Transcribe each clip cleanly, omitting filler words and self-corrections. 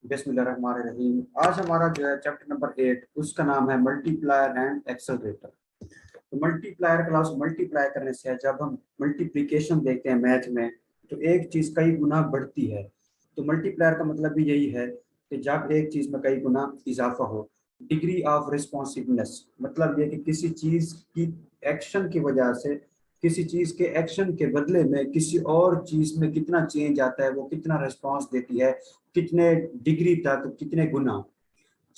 बिस्मिल्लाहिर्रहमानिर्रहीम। आज हमारा जो है चैप्टर नंबर 8, उसका नाम है मल्टीप्लायर एंड एक्सेलरेटर। तो मल्टीप्लायर क्लास मल्टीप्लाई करने से है, जब हम मल्टीप्लिकेशन देखते हैं मैथ में तो एक चीज़ कई गुना बढ़ती है। तो मल्टीप्लायर का मतलब भी यही है कि जब एक चीज़ में कई गुना इजाफा हो। डिग्री ऑफ रिस्पॉन्सिवनेस मतलब ये कि किसी चीज़ की एक्शन की वजह से, किसी चीज़ के एक्शन के बदले में किसी और चीज़ में कितना चेंज आता है, वो कितना रिस्पॉन्स देती है, कितने डिग्री तक, कितने गुना।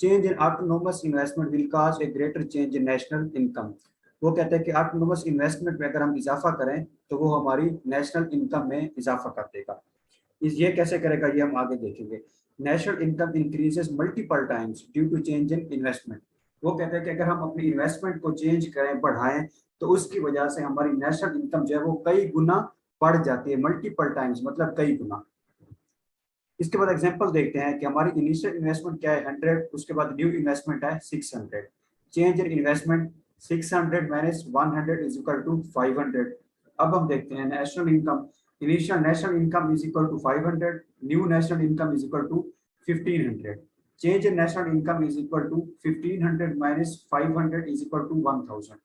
Change in autonomous investment will cause a greater change in national income. वो कहते हैं कि ऑटोनोमस इन्वेस्टमेंट में अगर हम इजाफा करें तो वो हमारी नेशनल इनकम में इजाफा कर देगा। ये कैसे करेगा ये हम आगे देखेंगे। National income increases multiple times due to change in investment. वो कहते हैं कि अगर हम अपनी इन्वेस्टमेंट को चेंज करें, बढ़ाएं, तो उसकी वजह से हमारी नेशनल इनकम जो है वो कई गुना बढ़ जाती है। मल्टीपल टाइम्स मतलब कई गुना। इसके बाद एग्जांपल देखते हैं कि हमारी इनिशियल इन्वेस्टमेंट क्या है 100, उसके बाद न्यू इन्वेस्टमेंट है 600। Change in investment 600 minus 100 is equal to 500। अब हम देखते हैं national income. Initial national income is equal to 500, new national income is equal to 1500। Change in national income is equal to 1500 minus 500 is equal to 1000।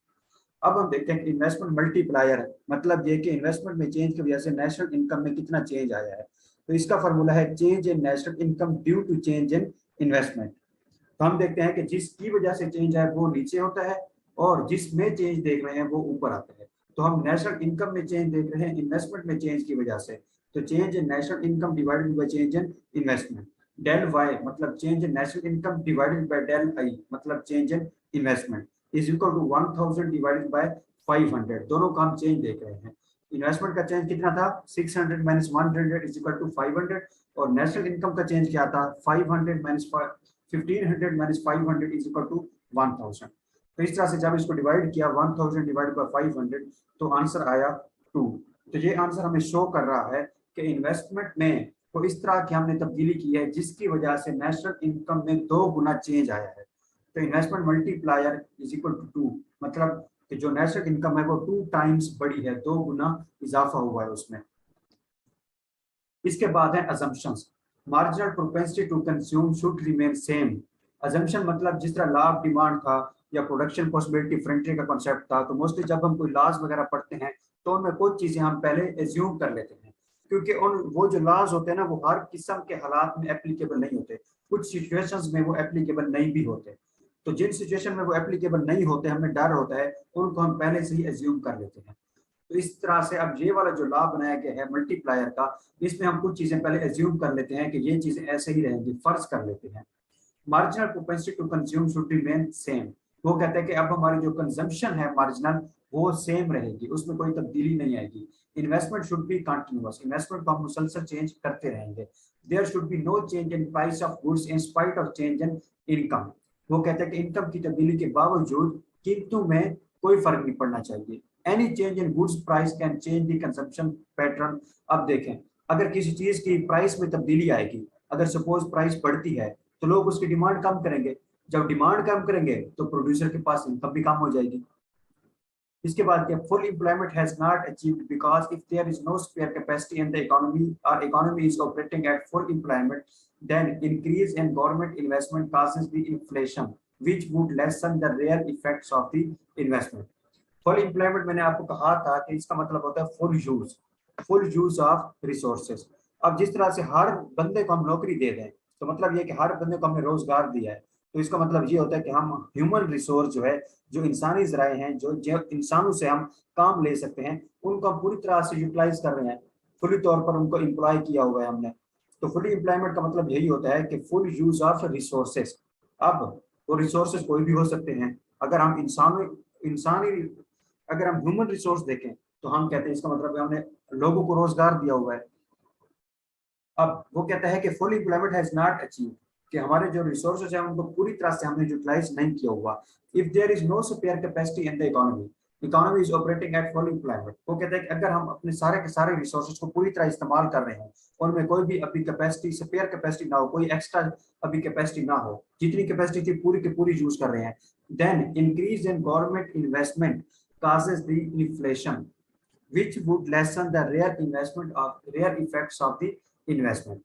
अब हम देखते हैं कि investment multiplier है, मतलब ये कि इन्वेस्टमेंट में चेंज की वजह से नेशनल इनकम में कितना चेंज आया है। तो इसका फॉर्मूला है change in national income due to change in investment. तो हम देखते हैं कि जिसकी वजह से चेंज है वो नीचे होता है, और जिसमें चेंज देख रहे हैं वो ऊपर आता है। तो हम नेशनल इनकम में चेंज देख रहे हैं इन्वेस्टमेंट में चेंज की वजह से। तो change in national income divided by change in investment. Del Y मतलब change in national income divided by del I मतलब change in investment is equal to 1000 divided by 500। दोनों का हम चेंज देख रहे हैं। इन्वेस्टमेंट का चेंज कितना था 600 माइनस 100 इज इक्वल टू 500, और नेशनल इनकम का चेंज क्या था 500 minus 1500 minus 500 is equal to 1000। तो इस तरह से जब इसको डिवाइड किया 1000 डिवाइड बाय 500 तो आंसर आया 2। तो ये आंसर हमें शो कर रहा है कि इन्वेस्टमेंट में तो इस तरह की हमने तब्दीली की है जिसकी वजह से नेशनल इनकम में 2 गुना चेंज आया है। तो investment multiplier is equal to 2, मतलब कि जो नेशनल इनकम है वो 2 टाइम्स बढ़ी है, 2 गुना इजाफा हुआ है उसमें। इसके बाद है assumptions. Marginal propensity to consume should remain same. Assumption मतलब जिस तरह लॉ ऑफ डिमांड था या प्रोडक्शन पॉसिबिलिटी फ्रंटियर का कॉन्सेप्ट था, तो मोस्टली जब हम कोई लॉज वगैरह पढ़ते हैं तो उनमें कुछ चीजें हम पहले एज्यूम कर लेते हैं, क्योंकि उन वो जो लॉज होते हैं ना वो हर किस्म के हालात में एप्लीकेबल नहीं होते। कुछ सिचुएशंस में वो एप्लीकेबल नहीं भी होते। तो जिन सिचुएशन में वो एप्लीकेबल नहीं होते, हमें डर होता है, उनको हम पहले से ही एज्यूम कर लेते हैं। तो इस तरह से अब ये वाला जो लॉ बनाया गया है मल्टीप्लायर का, इसमें हम कुछ चीजें पहले एज्यूम कर लेते हैं कि ये चीजें ऐसे ही रहेंगी, फर्ज कर लेते हैं। Marginal propensity to consume should remain same. वो कहते हैं कि अब हमारी जो कंजम्पशन है मार्जिनल वो सेम रहेगी, उसमें कोई तब्दीली नहीं आएगी। Investment should be continuous, investment को हम मुसलसल चेंज करते रहेंगे। There should be no change in price of goods in spite of change in income. वो कहते हैं कि इनकम की तब्दीली के बावजूद कीमतों में कोई फर्क नहीं पड़ना चाहिए। Any change in goods price can change the consumption pattern. अब देखें, अगर किसी चीज की प्राइस में तब्दीली आएगी, अगर सपोज प्राइस बढ़ती है तो लोग उसकी डिमांड कम करेंगे। जब डिमांड कम करेंगे तो प्रोड्यूसर के पास इनकम भी कम हो जाएगी। इसके बाद क्या, full employment has not achieved because if there is no spare capacity in the economy और economy is operating at full employment, then increase in government investment causes the inflation which would lessen the real effects of the investment। Full employment मैंने आपको कहा था कि इसका मतलब होता है फुल यूज ऑफ रिसोर्सेज। अब जिस तरह से हर बंदे को हम नौकरी दे दें, तो मतलब ये कि हर बंदे को हमने रोजगार दिया है, तो इसका मतलब ये होता है कि हम ह्यूमन रिसोर्स जो है, जो इंसानी जराए हैं, जो इंसानों से हम काम ले सकते हैं, उनको हम पूरी तरह से यूटिलाइज कर रहे हैं। फुली तौर पर उनको एम्प्लॉय किया हुआ है हमने। तो फुली एम्प्लॉयमेंट का मतलब यही होता है कि फुल यूज ऑफ रिसोर्सेज। अब वो रिसोर्सेज कोई भी हो सकते हैं। अगर हम इंसानी अगर हम ह्यूमन रिसोर्स देखें तो हम कहते हैं इसका मतलब है हमने लोगों को रोजगार दिया हुआ है। अब वो कहता है कि full employment has not achieve, कि हमारे जो रिसोर्सेज हैं उनको पूरी तरह से हमने यूटिलाइज नहीं किया हुआ। If there is no spare capacity in the economy is operating at full employment. वो कहते हैं कि अगर हम अपने सारे के सारे रिसोर्सेज को पूरी तरह इस्तेमाल कर रहे हैं, उनमें कोई भी अभी कैपेसिटी स्पेयर कैपेसिटी ना हो, कोई एक्स्ट्रा अभी कैपेसिटी ना हो, जितनी कैपेसिटी थी पूरी की पूरी यूज कर रहे हैं, then increase in government investment causes the inflation which would lessen the real effects of the investment।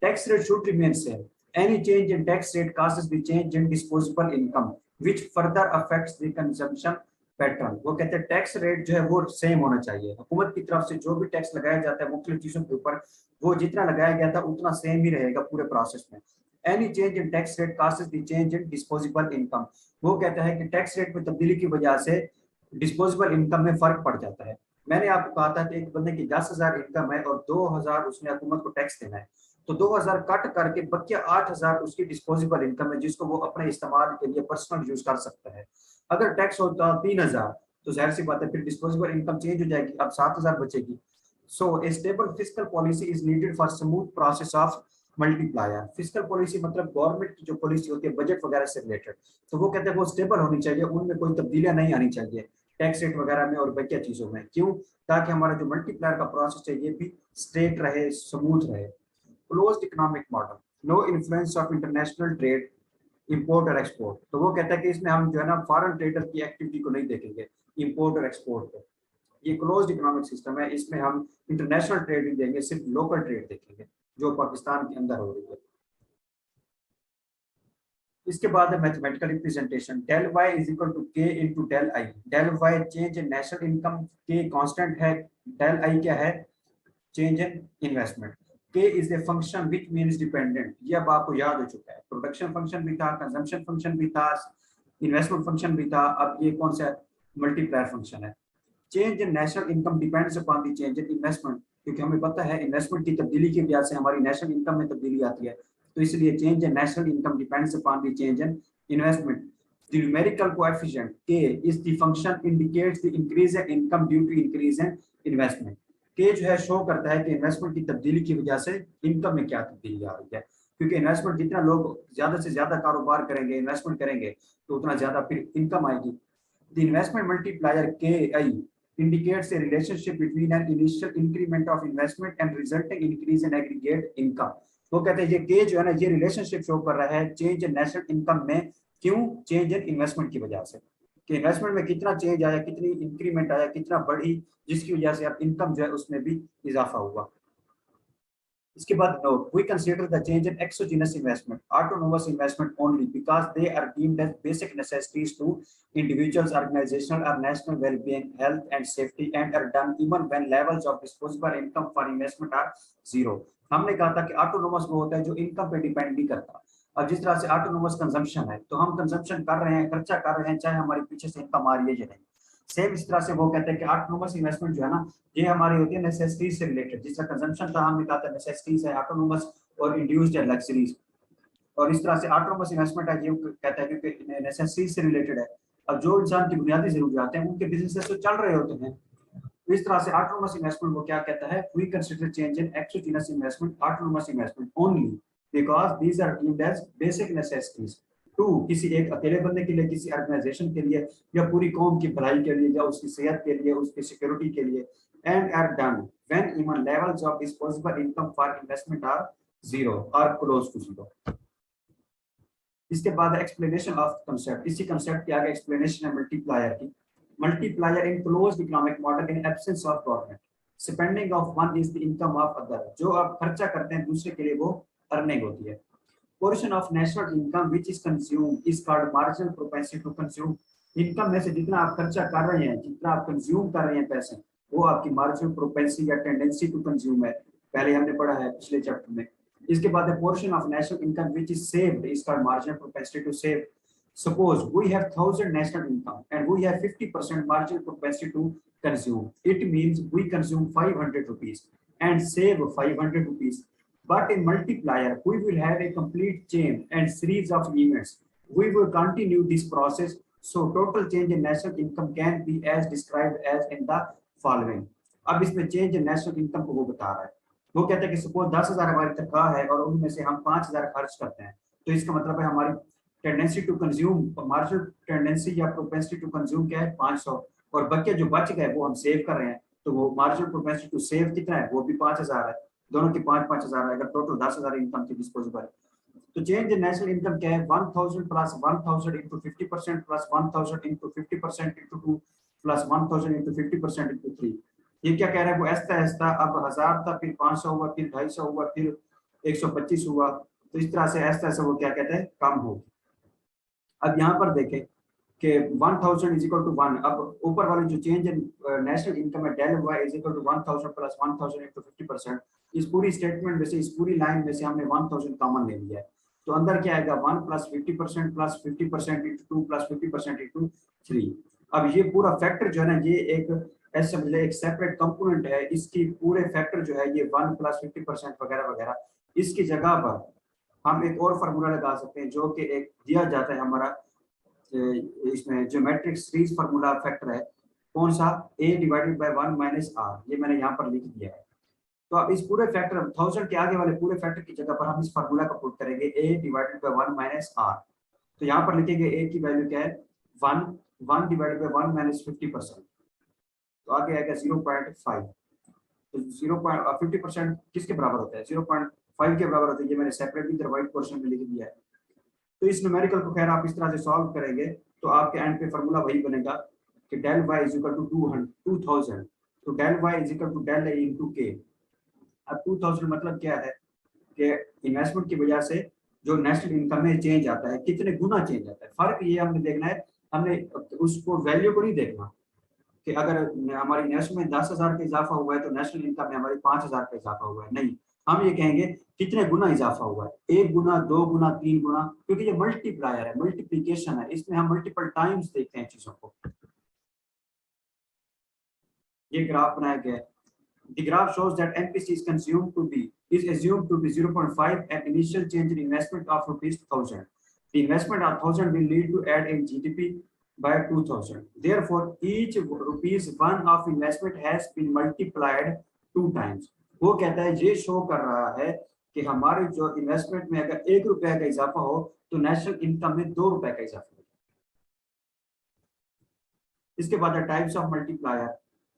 Tax rate should remain same। Any change in tax rate causes the change in disposable income which further affects the consumption pattern. वो कहते हैं tax rate जो है वो same होना चाहिए, हुकूमत की तरफ से जो भी टैक्स लगाया जाता है मुख्तलिफ चीजों के ऊपर वो जितना लगाया गया था उतना सेम ही रहेगा पूरे प्रोसेस में। Any change in tax rate causes the change in disposable income। वो कहता है कि टैक्स रेट में तब्दीली की वजह से डिस्पोजेबल इनकम में फर्क पड़ जाता है। मैंने आपको कहा था कि एक बंदे की 10,000 इनकम है और 2,000 उसने हुकूमत को टैक्स देना है, तो 2,000 कट करके बकिया 8,000 उसकी डिस्पोजेबल इनकम है जिसको वो अपने इस्तेमाल के लिए पर्सनल यूज कर सकता है। अगर टैक्स होता 3,000 तो जाहिर सी बात है फिर डिस्पोजेबल इनकम चेंज हो जाएगी, अब 7,000 बचेगी। So a stable fiscal policy is needed for smooth process of multiplier. Fiscal policy मतलब गवर्नमेंट की जो पॉलिसी होती है बजट वगैरह से रिलेटेड, तो वो कहते हैं वो स्टेबल होनी चाहिए, उनमें कोई तब्दीलियां नहीं आनी चाहिए टैक्स रेट वगैरह में और बकिया चीजों में। क्यों? ताकि हमारा जो मल्टीप्लायर का प्रोसेस है ये भी स्ट्रेट रहे, स्मूथ रहे। Closed economic model, no influence of international trade, import और एक्सपोर्ट। तो वो कहता है कि इसमें हम जो है ना फॉरेन ट्रेडर की एक्टिविटी को नहीं देखेंगे, इंपोर्ट और एक्सपोर्ट को। ये क्लोज्ड इकोनॉमिक सिस्टम है, इसमें हम इंटरनेशनल ट्रेड नहीं देंगे, सिर्फ लोकल ट्रेड देखेंगे जो पाकिस्तान के अंदर हो रही है। इसके बाद है mathematical representation, del Y is equal to K into del I. Del Y change in national income, K constant है, डेल आई क्या है? Change in investment. K is a function which means dependent, ये अब आपको याद हो चुका है, प्रोडक्शन फंक्शन भी था, कंजम्पशन फंक्शन भी था, इन्वेस्टमेंट फंक्शन भी था, अब ये कौन सा मल्टीप्लायर फंक्शन है। Change in national income depends upon the change in investment, क्योंकि हमें पता है इन्वेस्टमेंट की तब्दीली की वजह से हमारी नेशनल इनकम में तब्दीली आती है, तो इसलिए change in national income depends upon the change in investment. The numerical coefficient K is the function indicates the increase in income due to increase in investment। K जो है शो करता है कि इन्वेस्टमेंट की तब्दीली की वजह से इनकम में क्या तब्दीली आ रही है, क्योंकि इन्वेस्टमेंट जितना लोग ज्यादा से ज्यादा कारोबार करेंगे, इन्वेस्टमेंट करेंगे, तो उतना ज्यादा फिर इनकम आएगी। The investment multiplier KI indicates a relationship between an initial increment of investment and resulting increase in aggregate income। वो कहते हैं ये K जो है ना ये रिलेशनशिप शो कर रहा है चेंज इन नेशनल इनकम में। क्यों? चेंज इन इन्वेस्टमेंट की वजह से, कि इन्वेस्टमेंट में कितना चेंज आया, कितनी इंक्रीमेंट आया, कितना बढ़ी, जिसकी वजह से अब इनकम जो है उसमें भी इजाफा हुआ। इसके बाद note, we consider the change in exogenous investment autonomous investment only because they are deemed as basic necessities to individuals, organizational और national wellbeing, health and safety and are done even when levels of disposable income for investment are zero. हमने कहा था कि autonomous वो होता है जो income पे डिपेंड नहीं करता। अब जिस तरह से ऑटोनोमस कंजम्पशन है, तो हम कंजम्पशन कर रहे हैं, खर्चा कर रहे हैं, चाहे हमारे पीछे से इनकम आ रही है या नहीं। सेम इस तरह से वो कहते हैं कि ऑटोनोमस इन्वेस्टमेंट जो है ना ये हमारी होती है नेसेसिटीज से रिलेटेड, जिसका कंजम्पशन था हमने कहा था नेसेसिटीज है ऑटोनोमस और इंड्यूस्ड है लग्जरीज। और इस तरह से ऑटोनोमस इन्वेस्टमेंट है ये कहता है क्योंकि नेसेसिटीज से रिलेटेड है। अब जो इंसान की बुनियादी जरूरियात हैं उनके बिजनेसेस तो चल रहे होते हैं, इस तरह से ऑटोनोमस इन्वेस्टमेंट वो क्या कहता है, we consider change in exogenous investment autonomous investment only because these are deemed as basic necessities to, किसी एक अकेले बंदे के लिए, किसी ऑर्गेनाइजेशन के लिए, या पूरी कौम की भलाई के लिए, या उसकी सेहत के लिए, उसकी सिक्योरिटी के लिए, and are done when even levels of disposable income for investment are zero और क्लोज टू जीरो। इसके बाद एक्सप्लेनेशन ऑफ कंसेप्ट, इसी कंसेप्ट के आगे एक्सप्लेनेशन है मल्टीप्लायर की। Multiplier in closed economic model in absence of government, spending of one is the income of other, जो आप खर्चा करते हैं दूसरे के लिए वो अर्निंग होती है। Portion of national income which is consumed is called marginal propensity to consume. Income में से जितना आप खर्चा कर रहे हैं, जितना आप कंज्यूम कर रहे हैं पैसे, वो आपकी मार्जिनल प्रोपेंसिटी या टेंडेंसी टू कंज्यूम है, पहले हमने पढ़ा है पिछले चैप्टर में। इसके बाद है portion of national income which is saved is called marginal propensity to save. Suppose we have 1,000 national income and we have 50% marginal propensity to consume. It means we consume 500 rupees and save 500 rupees. But in multiplier, we will have a complete chain and series of events. We will continue this process. So total change in national income can be as described as in the following. अब इसमें change in national income को वो बता रहा है। वो कहता है कि suppose 10,000 हमारी तनख्वाह है और उनमें से हम 5,000 खर्च करते हैं, तो इसका मतलब है हमारी tendency to consume, marginal tendency या प्रोपेंसिटी टू कंज्यूम क्या है 500, और बच्चे जो बच गए वो हम सेव कर रहे हैं, तो वो मार्जिनल प्रोपेंसिटी टू सेव कितना है, वो भी 5,000 है, दोनों की 5,000 है, अगर टोटल 10,000 इनकम की डिस्पोजेबल। तो चेंज इन नेशनल इनकम क्या है, 1,000 plus 1,000 into 50% plus 1,000 into 50% into 2 plus 1,000 into 50% into 3। ये क्या कह रहा है, वो ऐसा ऐसा अब 1000 था, फिर 500 हुआ, फिर 250 हुआ, फिर 125 हुआ, तो इस तरह से ऐसा ऐसा वो क्या कहते हैं कम होगी। अब यहाँ पर देखें कि 1000 इज इक्वल टू 1। अब ऊपर वाली जो चेंज इन नेशनल इनकम है del Y is equal to 1000 plus 1000 into 50%। इस पूरी स्टेटमेंट में से, इस पूरी लाइन में से हमने 1000 कॉमन ले लिया है, तो अंदर क्या आएगा 1 plus 50% plus 50% into 2 plus 50% into 3। अब ये पूरा फैक्टर जो है ना, ये एक ऐसे समझ एक सेपरेट कंपोनेंट है, इसकी पूरे फैक्टर जो है ये 1 प्लस 50% वगैरह वगैरह। इसकी जगह पर हम एक और फार्मूला लगा सकते हैं जो कि एक दिया जाता है हमारा इसमें ज्योमेट्रिक सीरीज फार्मूला फैक्टर है। कौन सा? a divided by 1 minus r। ये मैंने यहाँ पर लिख दिया है। तो अब इस पूरे फैक्टर 1000 के आगे वाले पूरे फैक्टर की जगह पर हम इस फार्मूला का पुट करेंगे a divided by 1 minus r। तो यहाँ पर लिखेंगे a की वैल्यू क्या है 1 डिवाइडेड बाय 1 माइनस 50%, तो आगे आएगा 0.5। तो 0.50% किसके बराबर होता है? 0.5 के बराबर होता है। ये मैंने सेपरेटली इधर व्हाइट पोर्शन में लिख दिया है। तो इस न्यूमेरिकल को खैर आप इस तरह से सॉल्व करेंगे तो आपके एंड पे फार्मूला वही बनेगा कि del y is equal to 2000। तो del y is equal to del a into k। अब 2000 मतलब क्या है कि इन्वेस्टमेंट की वजह से जो नेशनल इनकम में चेंज आता है, कितने गुना चेंज आता है। फर्क ये हमने देखना है, हमने उसको वैल्यू को नहीं देखना कि अगर हमारी इन्वेस्टमेंट 10,000 का इजाफा हुआ है तो नेशनल इनकम में हमारी 5,000 का इजाफा हुआ है। नहीं, हम ये कहेंगे कितने गुना इजाफा हुआ है, 1 गुना, 2 गुना, 3 गुना, क्योंकि ये मल्टीप्लायर है, मल्टीप्लीकेशन है, इसमें हम मल्टीपल टाइम्स देखते हैं चीजों को। ये ग्राफ बनाया गया है। The graph shows that MPC is assumed to be 0.5 at initial change in investment of rupees 1000. The investment of 1000 will lead to add in GDP by 2000. Therefore, each rupees 1 of investment has been multiplied 2 times. वो कहता है, ये show कर रहा है कि हमारे जो इन्वेस्टमेंट में अगर 1 रुपए का इजाफा हो तो नेशनल इनकम में 2 रुपए का इजाफा हो। इसके बाद टाइप्स ऑफ मल्टीप्लायर,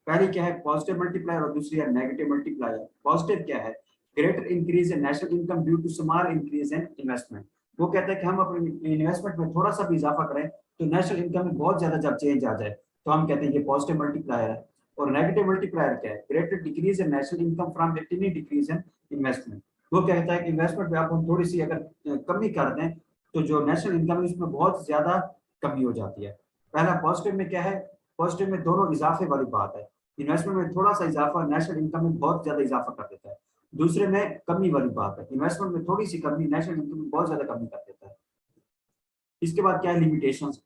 पहली क्या है पॉजिटिव मल्टीप्लायर और दूसरी है नेगेटिव मल्टीप्लायर। पॉजिटिव क्या है? Greater increase in national income due to small increase in investment. वो कहता है कि हम अपने इन्वेस्टमेंट में थोड़ा सा भी इजाफा करें तो नेशनल इनकम में बहुत ज्यादा जब चेंज आ जाए तो हम कहते हैं ये पॉजिटिव मल्टीप्लायर है। और नेगेटिव मल्टीप्लायर क्या है? Greater decrease in national income from A टिनी decrease in investment. वो कहता है कि इन्वेस्टमेंट में आप हम थोड़ी सी अगर कमी कर दें तो जो नेशनल इनकम है उसमें बहुत ज्यादा कमी हो जाती है। पहला पॉजिटिव में क्या है? पॉजिटिव में दोनों इजाफे वाली बात है, इन्वेस्टमेंट में थोड़ा सा इजाफा नेशनल इनकम में बहुत ज्यादा इजाफा कर देता है। दूसरे में कमी वाली बात है, इन्वेस्टमेंट में थोड़ी सी कमी नेशनल इनकम में बहुत ज्यादा कमी कर देता है। इसके बाद क्या है? Limitations.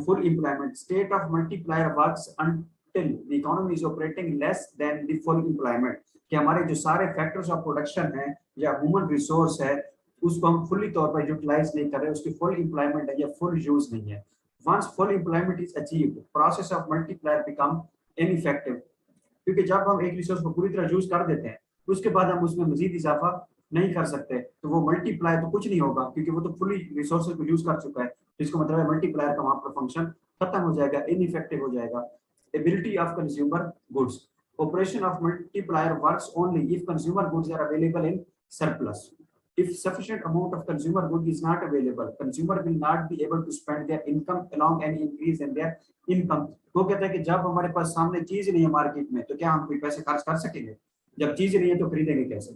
Full employment, state of multiplier works until the economy is operating less than the full employment. कि हमारे जो सारे फैक्टर्स ऑफ प्रोडक्शन है या ह्यूमन रिसोर्स है उसको हम फुल्ली तौर पर यूटिलाइज नहीं कर रहे, उसकी फुल एम्प्लॉयमेंट है या फुल यूज नहीं है। Once full employment is achieved, process of multiplier become ineffective. क्योंकि जब हम एक रिसोर्स को पूरी तरह यूज कर देते हैं उसके बाद हम उसमें मजीद इजाफा नहीं कर सकते तो वो मल्टीप्लाई तो कुछ नहीं होगा क्योंकि वो तो फुली रिसोर्सेज को यूज कर चुका है। तो इसका मतलब है मल्टीप्लायर का वहां पर फंक्शन खत्म हो जाएगा, इनइफेक्टिव हो जाएगा। Ability of consumer goods, operation of multiplier works only if consumer goods are available in surplus. If sufficient amount of consumer good is not available, consumer will not be able to spend their income along any increase in their income. वो कहता है कि जब हमारे पास सामने चीज नहीं है मार्केट में तो क्या हम कोई पैसे खर्च कर सकेंगे? जब चीज नहीं है तो खरीदेंगे कैसे?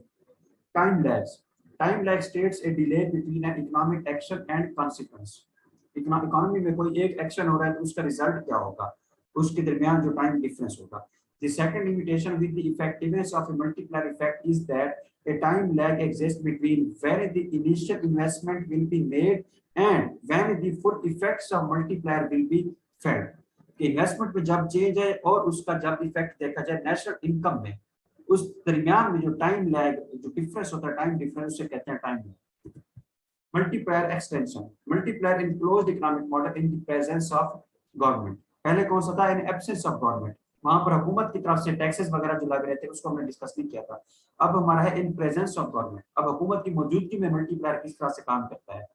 Time lags, time lag states a delay between an economic action and consequence. Economy में कोई एक एक्शन हो रहा है तो उसका रिजल्ट क्या होगा, उसके दरमियान जो टाइम डिफरेंस होगा। The second limitation with the effectiveness of a multiplier effect is that a time lag exists between when the initial investment will be made and when the full effects of multiplier will be felt. कि investment में जब change है और उसका जब effect देखा जाए national income में, उस दरमियान में जो टाइम लैग जो डिफरेंस होता है, टाइम डिफरेंस उसे कहते हैं time lag. Multiplier extension, multiplier in closed economic model in the presence of government. पहले कौन सा था? इन एब्सेंस ऑफ गवर्नमेंट, वहां पर हुकूमत की तरफ से टैक्सेस वगैरह जो लग रहे थे उसको हमने डिस्कस नहीं किया था। अब हमारा है इन प्रेजेंस ऑफ गवर्नमेंट, अब हुकूमत की मौजूदगी में मल्टीप्लायर किस तरह से काम करता है।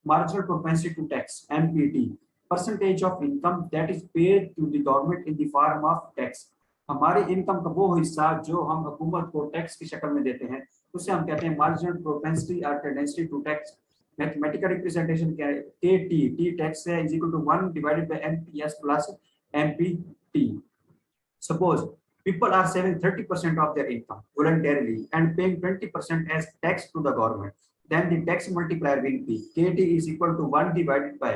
Marginal propensity to tax, MPT, percentage of income that is paid to the government in the form of tax. हमारी इनकम का वो हिस्सा जो हम हुकूमत को टैक्स की शक्ल में देते हैं उसे हम कहते हैं मार्जिनल प्रोपेंसिटी और tendency to tax. Mathematical representation क्या है? केटी, टी टैक्स है, is equal to 1 divided by MPS plus MPT. Suppose people are saving 30% of their income voluntarily and paying 20% as tax to the government. then the tax multiplier will be KT is equal to 1 divided by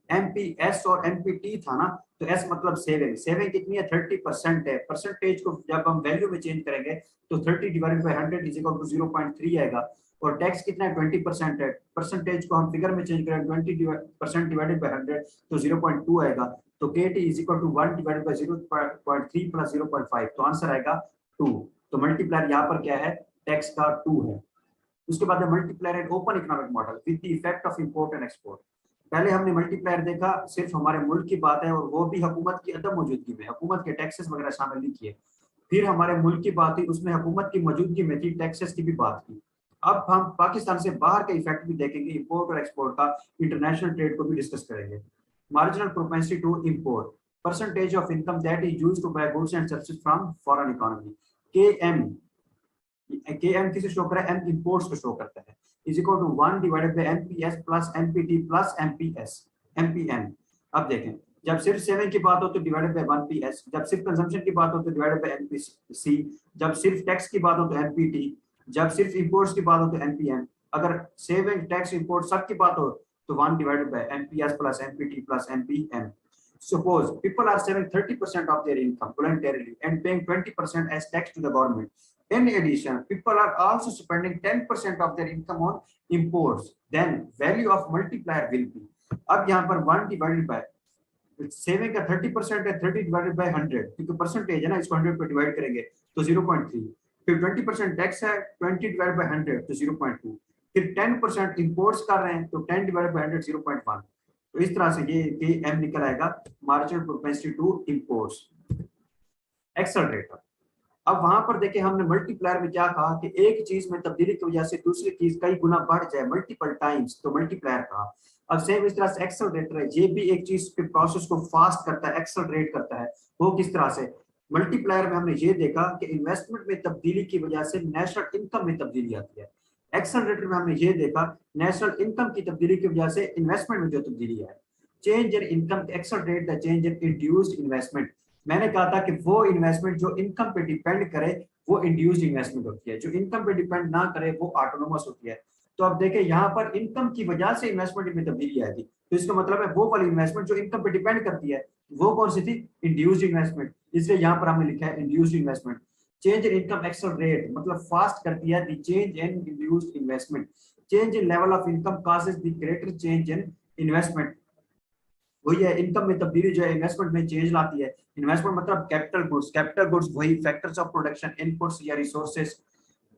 MPS और MPT था ना, तो S मतलब saving, saving कितनी है 30% है, percentage को जब हम वैल्यू में चेंज करेंगे तो 30 divided by 100 is equal to 0.3 आएगा, और टैक्स कितना है 20% है, परसेंटेज को हम फिगर में चेंज करें 20% डिवाइडेड बाय 100 तो 0.2 आएगा, तो KT is equal to 1 divided by 0.3 plus 0.5, तो आंसर आएगा 2। तो मल्टीप्लायर यहाँ पर क्या है, टैक्स का 2 है। उसके बाद है multiplier and open economic model with the effect of import and export. पहले हमने मल्टीप्लायर देखा सिर्फ हमारे मुल्क की बात है, और वो भी हुकूमत की अदम मौजूदगी में, हुकूमत के टैक्सेस वगैरह शामिल नहीं किए। फिर हमारे मुल्क की बात थी, उसमें हुकूमत की मौजूदगी में थी, टैक्सेस की भी बात की। अब हम पाकिस्तान से बाहर का इफेक्ट भी देखेंगे, इंपोर्ट और एक्सपोर्ट का, इंटरनेशनल ट्रेड को भी डिस्कस करेंगे। Marginal propensity to import, percentage of income that is used to buy goods and services from foreign economy. KM किसे शो कर रहा है, M इंपोर्ट्स को शो करता है, is equal to 1 divided by MPS plus MPT plus MPN। अब देखें, जब सिर्फ सेविंग की बात हो तो डिवाइडेड बाय 1PS, जब सिर्फ कंजम्पशन की बात हो तो डिवाइडेड बाय MPC, जब सिर्फ टैक्स की बात हो तो MPT, जब सिर्फ इंपोर्ट्स की बात हो तो MPN, अगर सेविंग टैक्स इंपोर्ट सब की बात हो तो 1 divided by MPS plus MPT plus MPN। Suppose people are saving 30% of their income voluntarily and paying 20% as tax to the government. In addition, people are also spending 10% of their income on imports. Then value of multiplier will be. अब यहाँ पर 1 divided by saving का 30% है, 30 divided by 100 क्योंकि percentage है ना, इसको 100 पे डिवाइड करेंगे तो 0.3, फिर 20% टैक्स है, 20 डिवाइडेड बाय 100 तो 0.2, फिर 10% इंपोर्ट्स कर रहे हैं तो 10 डिवाइडेड बाय 100 0.1। तो इस तरह से ये M निकल आएगा marginal propensity to imports. Accelerator, अब वहां पर देखें हमने मल्टीप्लायर में क्या कहा कि एक चीज में तब्दीली की वजह से दूसरी चीज कई गुना बढ़ जाए मल्टीपल टाइम्स, तो मल्टीप्लायर कहा। अब सेम इस तरह से एक्सेलरेटर है, ये भी एक चीज के प्रोसेस को फास्ट करता है, एक्सेलरेट करता है। वो किस तरह से, मल्टीप्लायर में हमने ये देखा कि इन्वेस्टमेंट में तब्दीली की वजह से नेशनल इनकम में तब्दीली आती है। एक्सेलरेटर में हमने ये देखा नेशनल इनकम की तब्दीली की वजह से इन्वेस्टमेंट में जो तब्दीली है। Change in income accelerate the change in induced investment. मैंने कहा था कि वो इन्वेस्टमेंट जो इनकम पे डिपेंड करे वो इंड्यूस्ड इन्वेस्टमेंट होती है, जो इनकम पे डिपेंड ना करे वो ऑटोनोमस होती है। तो अब देखें यहाँ पर इनकम की वजह से इन्वेस्टमेंट में तब्दीली आएगी, तो इसका मतलब है वो वाली इन्वेस्टमेंट जो इनकम पे डिपेंड करती है वो कौन सी थी, इंड्यूस्ड इन्वेस्टमेंट, इसलिए यहाँ पर हमने लिखा है induced investment. Change in income accelerate मतलब फास्ट करती है the change in induced investment. Change in level of income causes the greater change in investment. वही है, इनकम में तब्दीली जो है इन्वेस्टमेंट में चेंज लाती है। इन्वेस्टमेंट मतलब कैपिटल गुड्स, कैपिटल गुड्स वही फैक्टर्स ऑफ प्रोडक्शन, इनपुट्स या resources.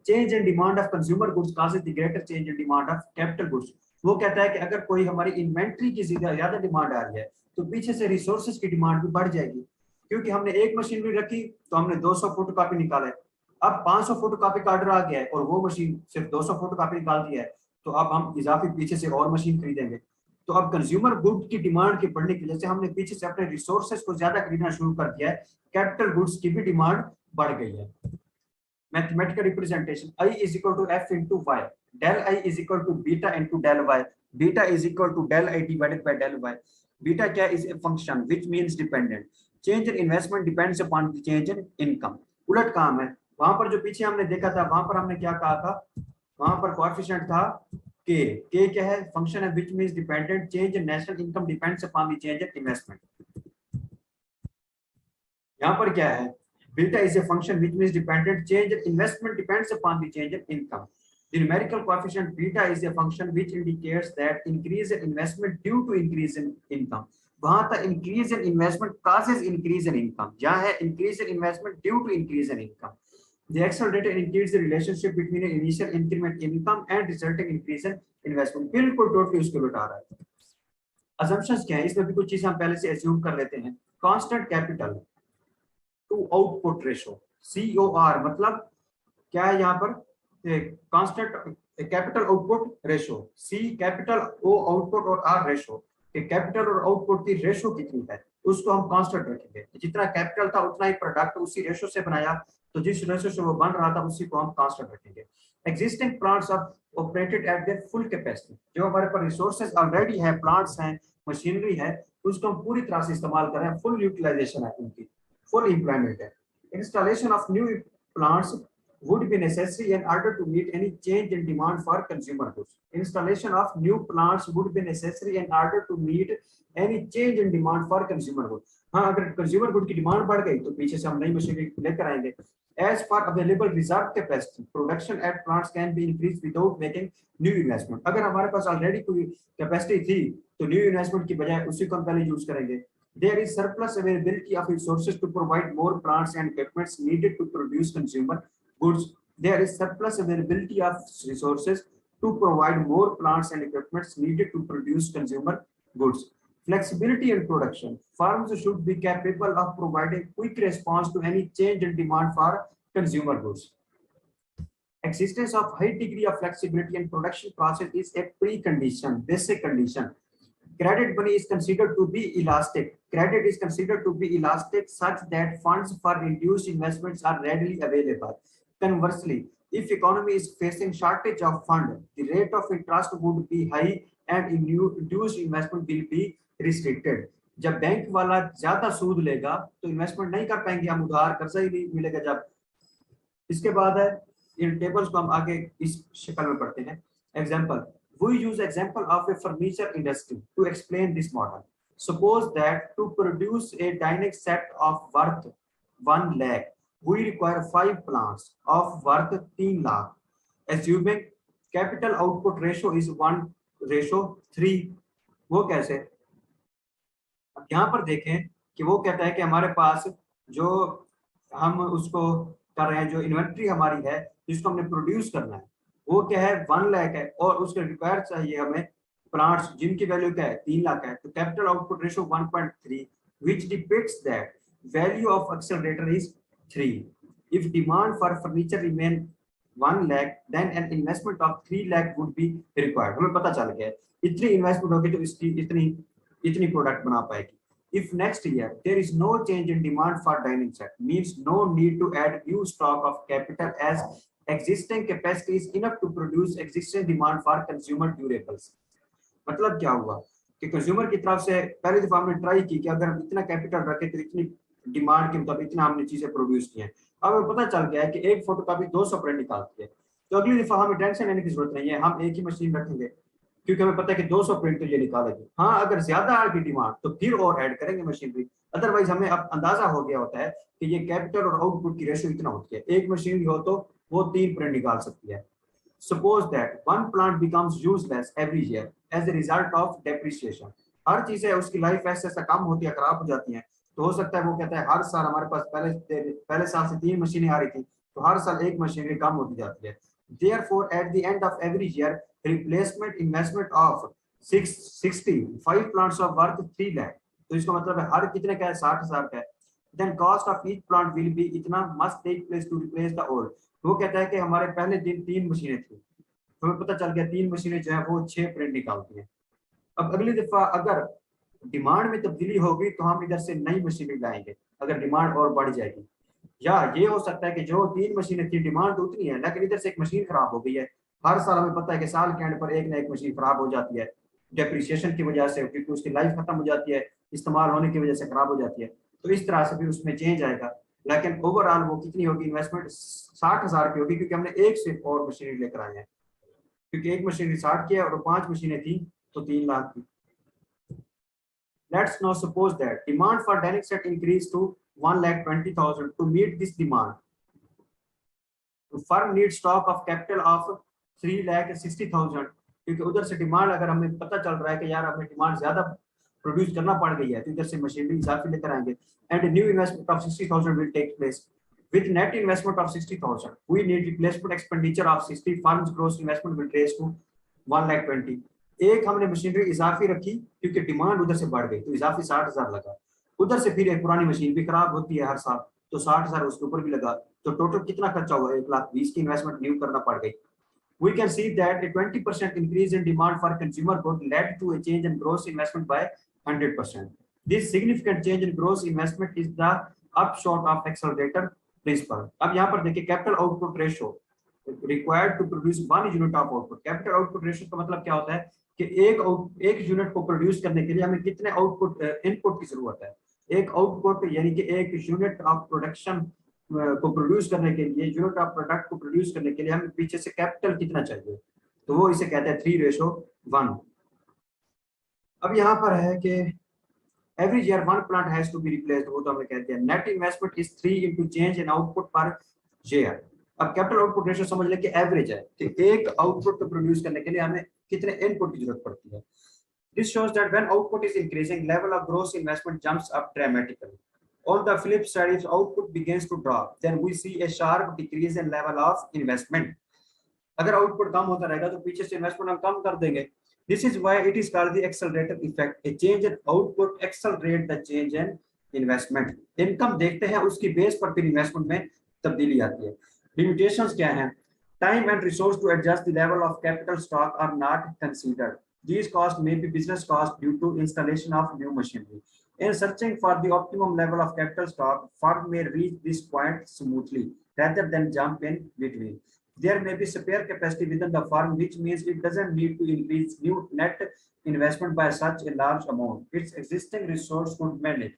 Change in demand of consumer goods causes the greater change in demand of capital goods. वो कहता है कि अगर कोई हमारी इन्वेंट्री की ज्यादा डिमांड आ रही है तो पीछे से रिसोर्सेज की डिमांड भी बढ़ जाएगी, क्योंकि हमने एक मशीनरी रखी तो हमने 200 फोटोकॉपी निकाले, अब 500 फोटोकॉपी का ऑर्डर आ गया है और वो मशीन सिर्फ 200 फोटोकॉपी निकालती है, तो अब हम इजाफी पीछे से और मशीन खरीदेंगे। तो अब कंज्यूमर गुड की डिमांड के बढ़ने की वजह से हमने पीछे से अपने रिसोर्सेज को ज्यादा खरीदना शुरू कर दिया है, कैपिटल गुड्स की भी डिमांड बढ़ गई है। Mathematical representation I is equal to F into Y, del I is equal to beta into del Y, beta is equal to del I divided by del Y। beta क्या is a function which means dependent, change in investment depends upon the change in income। उलट काम है, वहां पर जो पीछे हमने देखा था वहां पर हमने क्या कहा था, वहां पर कोएफिशिएंट था K क्या है, फंक्शन है which means dependent, change in national income depends upon the change in investment। यहाँ पर क्या है, beta is a function which means dependent, change in investment depends upon the change in income। The numerical coefficient beta is a function which indicates that increase in investment due to increase in income। वहां था increase in investment causes increase in income, यहाँ है increase in investment due to increase in income। The accelerator indicates the relationship between an initial increment in income and resulting increase in investment। बिल्कुल totally उसको लुटा रहा है। Assumptions क्या है, इसमें भी कुछ चीजें हम पहले से assume कर लेते हैं। Constant capital to output ratio, COR मतलब क्या है यहाँ पर, constant capital output ratio, C capital, O output और R रेशो। कैपिटल और आउटपुट की रेशो कितनी है उसको हम कांस्टेंट रखेंगे, जितना कैपिटल था उतना ही प्रोडक्ट उसी रेशो से बनाया, तो जिस रेशो से वो बन रहा था उसी को हम कांस्टेंट रखेंगे। Existing plants are operated at their full capacity, जो हमारे पास रिसोर्सेज ऑलरेडी है, प्लांट्स हैं, मशीनरी है, उसको हम पूरी तरह से इस्तेमाल कर रहे हैं, फुल यूटिलाइजेशन है उनकी, full employment है। Installation of new plants would be necessary in order to meet any change in demand for consumer goods. Installation of new plants would be necessary in order to meet any change in demand for consumer goods. हाँ, अगर consumer good की demand बढ़ गई तो पीछे से हम नई मशीनरी लेकर आएंगे. As for available reserve capacity, production at plants can be increased without making new investment. अगर हमारे पास ऑलरेडी कोई कैपेसिटी थी तो न्यू इन्वेस्टमेंट की बजाय उसी को हम पहले यूज करेंगे. There is surplus availability of resources to provide more plants and equipments needed to produce consumer goods. There is surplus availability of resources to provide more plants and equipments needed to produce consumer goods. Flexibility in production. Firms should be capable of providing quick response to any change in demand for consumer goods. Existence of high degree of flexibility in production process is a precondition, basic condition. Credit money is considered to be elastic. Credit is considered to be elastic such that funds for reduced investments are readily available. Conversely, if economy is facing shortage of fund, the rate of interest would be high and induced investment will be restricted. जब bank वाला ज्यादा सूद लेगा तो investment नहीं कर पाएंगे, हम उधार कर्जा ही नहीं मिलेगा जब. इसके बाद है इन टेबल्स को हम आगे इस शक्ल में पढ़ते हैं. Example, we use example of a furniture industry to explain this model. Suppose that to produce a dining set of worth 1 lakh, we require 5 plants of worth 3 lakh. Assuming capital output ratio is 1:3. वो कैसे? अब यहाँ पर देखें कि वो कहता है कि हमारे पास जो हम उसको कर रहे हैं, जो इन्वेंट्री हमारी है जिसको हमने प्रोड्यूस करना है वो क्या है 1 लाख है और उसके रिक्वायर चाहिए हमें प्लांट्स जिनकी वैल्यू क्या है 3 लाख है. तो capital output ratio 1.3 which depicts that value of accelerator is 3. If demand for furniture remain 1 lakh then an investment of 3 lakh would be required. हमें पता चल गया इतनी इन्वेस्टमेंट होगी तो इसकी इतनी प्रोडक्ट बना पाएगी. If next year there is no change in demand for dining set, means no need to add new stock of capital as existing capacity is enough to produce existing demand for consumer durables. मतलब क्या हुआ कि consumer की तरफ से पहली दफा हमने ट्राई की कि अगर हम इतना कैपिटल रखें तो इतनी डिमांड के मुताबिक इतना हमने चीजें प्रोड्यूस की हैं. अब हमें पता चल गया है कि एक फोटोकॉपी 200 प्रिंट निकालती है, तो अगली दफा हमें टेंशन लेने की जरूरत नहीं है, हम एक ही मशीन रखेंगे क्योंकि हमें पता है कि 200 प्रिंट तो ये निकालेगी. हाँ, अगर ज्यादा आएगी डिमांड तो फिर और ऐड करेंगे मशीनरी. अदरवाइज हमें अब अंदाजा हो गया होता है कि ये कैपिटल और आउटपुट की रेशियो इतना होती है, एक मशीनरी हो तो वो 3 प्रिंट निकाल सकती है. Suppose that one plant becomes useless every year as a result of depreciation. हर चीज है उसकी लाइफ ऐसे ऐसा कम होती है, खराब हो जाती है. तो हो सकता है वो कहता है हर साल हमारे पास पहले साल से 3 मशीनें आ रही थी तो हर साल एक मशीनरी कम होती जाती है. Therefore, at the end of every year, replacement investment of 65 plants of worth 3 lakh. तो इसका मतलब है हर कितने का है 60,000 का है. Then cost of each plant will be इतना must take place to replace the old. वो कहता है कि हमारे पहले दिन 3 मशीनें थी, हमें पता चल गया 3 मशीनें जो है वो 6 प्रिंट निकालती हैं. अब अगली दफा अगर डिमांड में तब्दीली होगी तो हम इधर से नई मशीनें लाएंगे अगर डिमांड और बढ़ जाएगी. या ये हो सकता है कि जो 3 मशीनें थी डिमांड तो उतनी है लेकिन इधर से एक मशीन खराब हो गई है. हर साल हमें पता है कि साल के एंड पर एक ना एक मशीन खराब हो जाती है डेप्रिसिएशन की वजह से, क्योंकि उसकी लाइफ खत्म हो जाती है, इस्तेमाल होने की वजह से खराब हो जाती है. तो इस तरह से भी उसमें चेंज आएगा. लेकिन ओवरऑल वो कितनी होगी इन्वेस्टमेंट 60,000 की होगी क्योंकि हमने एक से और मशीनरी लेकर आए हैं, क्योंकि एक मशीनरी 60 की है और 5 मशीनें थी तो 3 लाख की. Let's now suppose that demand for dining set increased to 1,20,000. To meet this demand, the firm needs stock of capital of 3,60,000. क्योंकि उधर से डिमांड अगर हमें पता चल रहा है कि यार हमें डिमांड ज्यादा प्रोड्यूस करना पड़ गई है तो इधर से मशीनरी इजाफी लेकर आएंगे. And new investment of 60,000 will take place. With net investment of 60,000, we need replacement expenditure of 60. Firm's gross investment will raise to 1,20,000. एक हमने मशीनरी इजाफी रखी क्योंकि डिमांड उधर से बढ़ गई तो इजाफी 60,000 लगा. उधर से फिर एक पुरानी मशीन भी खराब होती है हर साल तो 60,000 उसके ऊपर भी लगा. तो टोटल कितना खर्चा हुआ 1,20,000 की इन्वेस्टमेंट न्यू करना पड़ गई. We can see that a 20% increase in demand for consumer goods led to a change in gross investment by 100%. This significant change in gross investment is the upshot of accelerator principle. अब यहाँ पर देखिए capital output ratio required to produce 1 unit of output. Capital output ratio का मतलब क्या होता है कि एक यूनिट को प्रोड्यूस करने के लिए हमें कितने आउटपुट इनपुट की जरूरत है. एक आउटपुट यानी कि एक यूनिट ऑफ प्रोडक्शन को प्रोड्यूस करने के लिए, यूनिट ऑफ प्रोडक्ट को प्रोड्यूस करने के लिए हमें पीछे से कैपिटल कितना चाहिए, तो वो इसे कहते हैं 3:1। अब यहाँ पर है कि every year one plant has to be replaced, वो तो हमने कह दिया। Net investment is 3 into change in output per year. अब कैपिटल आउटपुट रेशियो समझ लें कि एवरेज है कि एक आउटपुट को प्रोड्यूस करने के लिए हमें कितने इनपुट की जरूरत पड़ती है। This shows that when output is increasing level of gross investment jumps up dramatically. On the flip side, if output begins to drop, then we see a sharp decrease in level of investment. अगर output कम होता रहेगा तो पीछे से investment हम कम कर देंगे। This is why it is called the accelerator effect. A change in output accelerate the change in investment. Income देखते हैं उसकी बेस पर फिर इन्वेस्टमेंट में तब्दीली आती है। Limitations क्या हैं? Time and resource to adjust the level of capital stock are not considered. These costs may be business costs due to installation of new machinery. In searching for the optimum level of capital stock, firm may reach this point smoothly rather than jump in between. There may be spare capacity within the firm, which means it doesn't need to increase new net investment by such a large amount. Its existing resource could manage.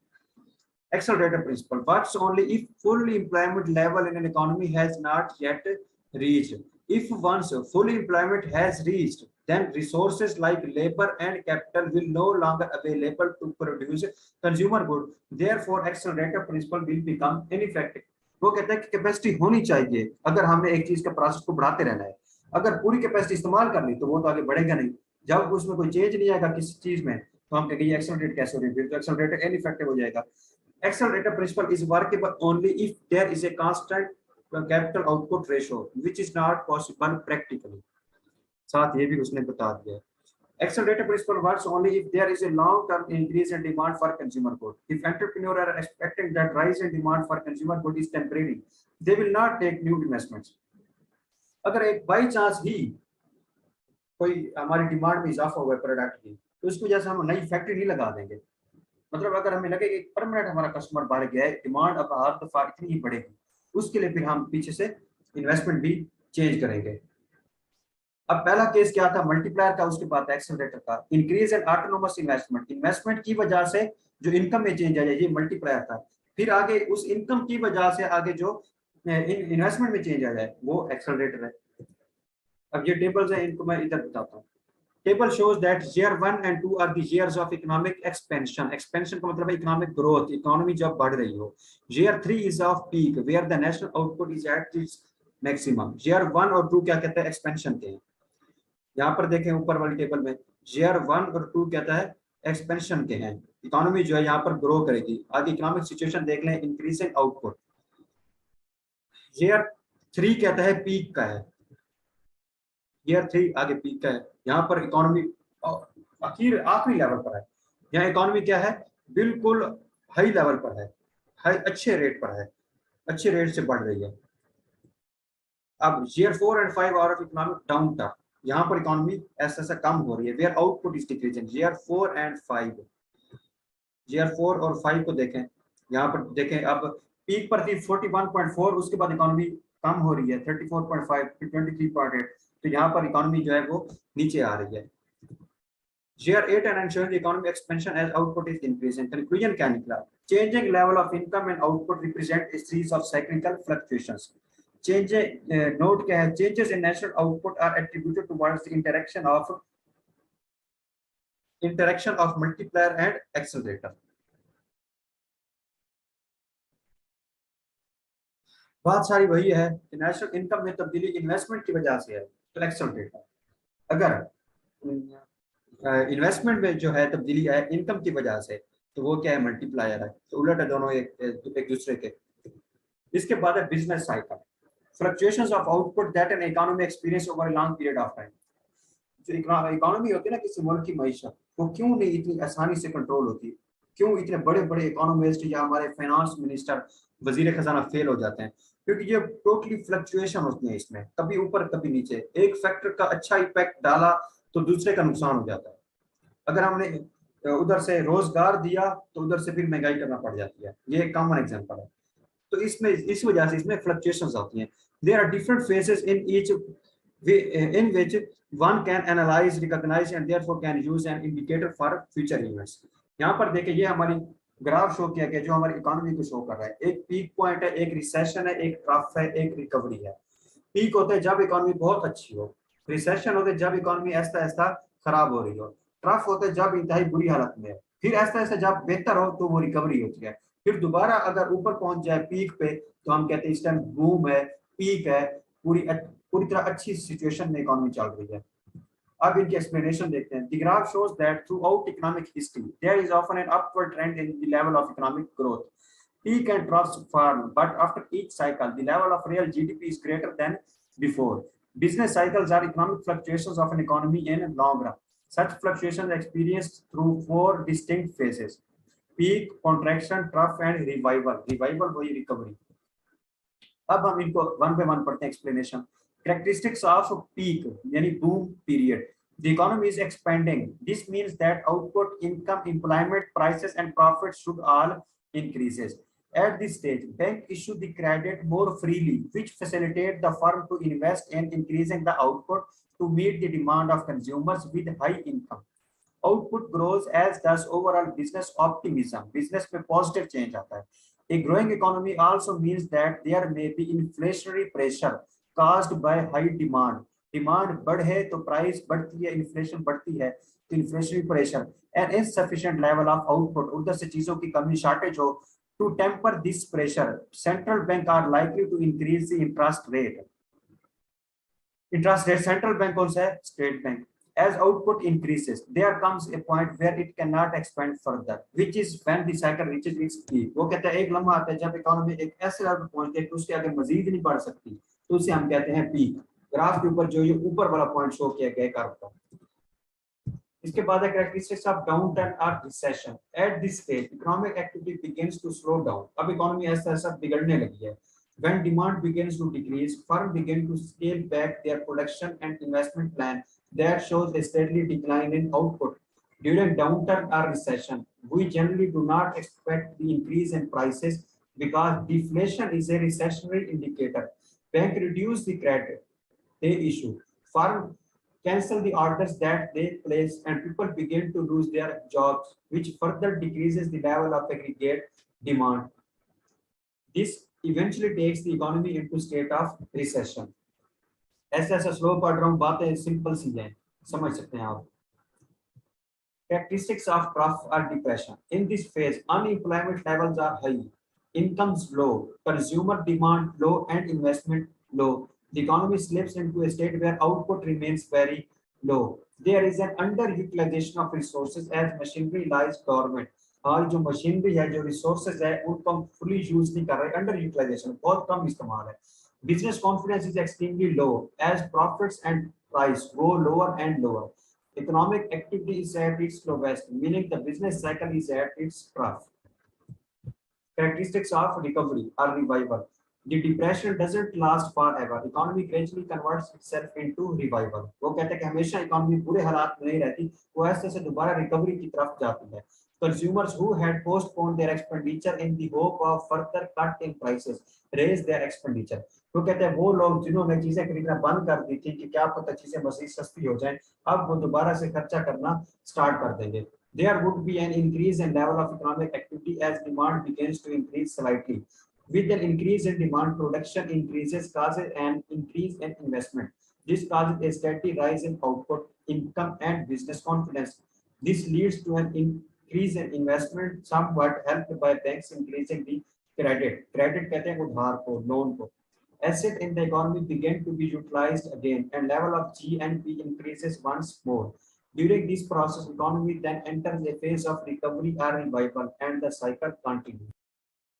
Accelerator principle works only if full employment level in an economy has not yet reached. If once full employment has reached, then resources like labor and capital will no longer available to produce consumer good. Therefore, accelerator principle will become ineffective. वो कहता है कि capacity होनी चाहिए अगर हमने एक चीज का प्रोसेस को बढ़ाते रहना है। अगर पूरी कैपेसिटी इस्तेमाल कर ली तो वो तो आगे बढ़ेगा नहीं। जब उसमें कोई चेंज नहीं आएगा किसी चीज में तो हम कहेंगे एक्सेलरेट कैसे हो रही है, तो एक्सेलरेटर इनइफेक्टिव हो जाएगा। Accelerator principle is workable only if there is a constant capital output ratio, which is not possible practically. साथ ये भी उसने बता दिया। Accelerator principle works only if there is a long-term increase in demand for consumer goods. If entrepreneurs are expecting that rise in demand for consumer goods is temporary, they will not take new investments. अगर एक by chance ही कोई हमारी demand में इजाफा हुआ है product की, तो उसकी वजह से हम नई फैक्ट्री नहीं लगा देंगे। मतलब अगर हमें लगे कि परमानेंट हमारा कस्टमर बढ़ गया है, डिमांड अब हर दफा इतनी ही बढ़ेगी, उसके लिए फिर हम पीछे से इन्वेस्टमेंट भी चेंज करेंगे। अब पहला केस क्या था, मल्टीप्लायर का, उसके बाद एक्सेलरेटर का। Increase in autonomous investment, investment की वजह से जो इनकम में चेंज आ जाए, ये मल्टीप्लायर था। फिर आगे उस इनकम की वजह से आगे जो इन्वेस्टमेंट में चेंज आ जाए वो एक्सेलरेटर है। अब ये टेबल्स हैं, इनको मैं इधर बताता हूँ। Table shows that year 1 and 2 are the years of economic expansion. Expansion का मतलब है economic growth, economy जब बढ़ रही हो। Year 3 is of peak, where the national output is at its maximum. Year 1 और 2 क्या कहते हैं, expansion के हैं। यहाँ पर देखें ऊपर वाली टेबल में, Year 1 और 2 कहता है expansion के हैं। इकोनॉमी जो है यहाँ पर ग्रो करेगी। आगे इकोनॉमिक सिचुएशन देख लें, इंक्रीजिंग आउटपुट। Year 3 कहता है पीक का है। Year 3 आगे पीक का है। यहाँ पर इकोनॉमी आखिरी लेवल पर है। यहाँ इकोनॉमी क्या है, बिल्कुल हाई लेवल पर है, हाई अच्छे रेट पर है, अच्छे रेट से बढ़ रही है। अब Year 4 and 5 are of economic downturn, यहाँ पर इकोनॉमी ऐसा कम हो रही है, where output is decreasing. Year 4 and 5, Year 4 और 5 को देखें, यहाँ पर देखें, अब पीक पर थी 41.4, उसके बाद इकोनॉमी कम हो रही है 34.5 फिर 23.8, तो यहाँ पर इकोनॉमी जो है वो नीचे आ रही है। Year 8 and 9 showing the economic expansion as output is increasing. Conclusion क्या निकला? Changing level of income and output represent a series of cyclical fluctuations. Note क्या है? Changes in national output are attributed towards the interaction of multiplier and accelerator. बात सारी वही है कि national income में तब्दीली इन्वेस्टमेंट की वजह से है, तो एक्सेलरेटर। अगर इन्वेस्टमेंट में जो है तब्दीली है इनकम की वजह से, तो वो क्या है, मल्टीप्लायर है। तो उलट है दोनों एक दूसरे के। इसके बाद है business cycle, fluctuations of output that an economy experience over a long period of time. जो इकोनॉमी होती है ना किसी मुल्क की मईशत, वो क्यों नहीं इतनी आसानी से कंट्रोल होती, क्यों इतने बड़े बड़े इकोनॉमिस्ट या हमारे फाइनेंस मिनिस्टर, वजीर खजाना फेल हो जाते हैं, क्योंकि ये टोटली फ्लक्चुएशन होती है इसमें, कभी ऊपर कभी नीचे। एक फैक्टर का अच्छा इम्पैक्ट डाला तो दूसरे का नुकसान हो जाता है। अगर हमने उधर से रोजगार दिया तो उधर से फिर महंगाई करना पड़ जाती है, ये एक कॉमन एग्जांपल है। तो इसमें इस वजह से इसमें फ्लक्चुएशंस आती हैं। There are different phases in each in which one can analyze, recognize and therefore can use an indicator for future events. यहाँ पर देखें, ये हमारी ग्राफ शो किया गया जो हमारी इकोनॉमी को शो कर रहा है। एक पीक पॉइंट है, एक रिसेशन है, एक ट्रफ है, एक रिकवरी है। पीक होते हैं जब इकोनॉमी बहुत अच्छी हो, रिसेशन होते हैं जब इकोनॉमी ऐसा ऐसा खराब हो रही हो, ट्रफ होते हैं जब इंतहाई बुरी हालत में है, फिर ऐसा ऐसा जब बेहतर हो तो वो रिकवरी होती है। फिर दोबारा अगर ऊपर पहुंच जाए पीक पे तो हम कहते हैं इस टाइम बूम है, पीक है, पूरी तरह अच्छी सिचुएशन में इकोनॉमी चल रही है। अब इनकी एक्सप्लेनेशन देखते हैं। The graph shows that throughout economic history, there is often an upward trend in the level of economic growth. Peak and troughs form, but after each cycle, the level of real GDP is greater than before. Business cycles are economic fluctuations of an economy in long run. Such fluctuations are experienced through four distinct phases: peak, contraction, trough, and revival. Revival वही recovery. अब हम इनको one by one पढ़ते हैं explanation. Characteristics off peak यानी boom period. The economy is expanding. This means that output, income, employment, prices, and profits should all increases. At this stage, bank issue the credit more freely, which facilitate the firm to invest in increasing the output to meet the demand of consumers with high income. Output grows as does overall business optimism. Business में positive change आता है. A growing economy also means that there may be inflationary pressure caused by high demand. Demand बढ़े तो price बढ़ती है, inflation बढ़ती है तो inflationary pressure and insufficient level of output. उधर से चीजों की कमी shortage हो. To temper this pressure, central bank are likely to increase the interest rate. Interest rate central bank कौन सा है? State bank. As output increases, there comes a point where it cannot expand further, which is when the cycle reaches its peak. वो कहता है एक लम्हा आता है जब इकोनॉमी एक ऐसे लेवल पर पहुंचती है कि उसके आगे मजीद नहीं बढ़ सकती, तो उसे हम कहते हैं पीक। ग्राफ के ऊपर जो ये ऊपर वाला पॉइंट शो किया गया कर्व का। इसके बाद है characteristics of downturn or recession. At this stage, economic activity begins to slow down. अब इकोनॉमी ऐसा ऐसा बिगड़ने लगी है। When demand begins to decrease, firms begin to scale back their production and investment plan. That shows a steady decline in output. During downturn or recession, we generally do not expect the increase in prices because deflation is a recessionary indicator. Bank reduce the credit they issue. Firm cancel the orders that they place and people begin to lose their jobs, which further decreases the level of aggregate demand. This eventually takes the economy into state of recession. ऐसा ऐसा slow पढ़ रहा हूँ, बातें simple सी हैं, समझ सकते हैं आप। Characteristics of trough or depression. In this phase, unemployment levels are high, incomes low, consumer demand low, and investment low. The economy slips into a state where output remains very low. There is an underutilization of resources as machinery lies dormant. और जो machinery है, जो resources है, उनको हम fully use नहीं कर रहे, अंडर यूटिलाइजेशन, बहुत कम इस्तेमाल है। Business confidence is extremely low as profits and price go lower and lower. Economic activity is at its lowest, meaning the business cycle is at its trough. Characteristics of recovery or revival. The depression doesn't last forever. Economy gradually converts itself into revival. वो कहते हैं कि हमेशा economy बुरे हालात में नहीं रहती, वो ऐसे से दोबारा रिकवरी की तरफ जाती है। Consumers who had postponed their expenditure in the hope of further cut in prices raise their expenditure. वो कहते हैं वो लोग जिन्होंने चीजें खरीदना बंद कर दी थी कि क्या पता चीजें मजीद सस्ती हो जाएं, अब वो दोबारा से खर्चा करना स्टार्ट कर देंगे। There would be an increase in level of economic activity as demand begins to increase slightly. With an increase in demand, production increases, causes an increase in investment. This causes a steady rise in output, income, and business confidence. This leads to an increase in investment, somewhat helped by banks increasing the credit. Credit कहते हैं उधार को, loan को. Asset in the economy began to be utilized again, and level of GNP increases once more. During this process, economy then enters a phase of recovery or revival, and the cycle continues.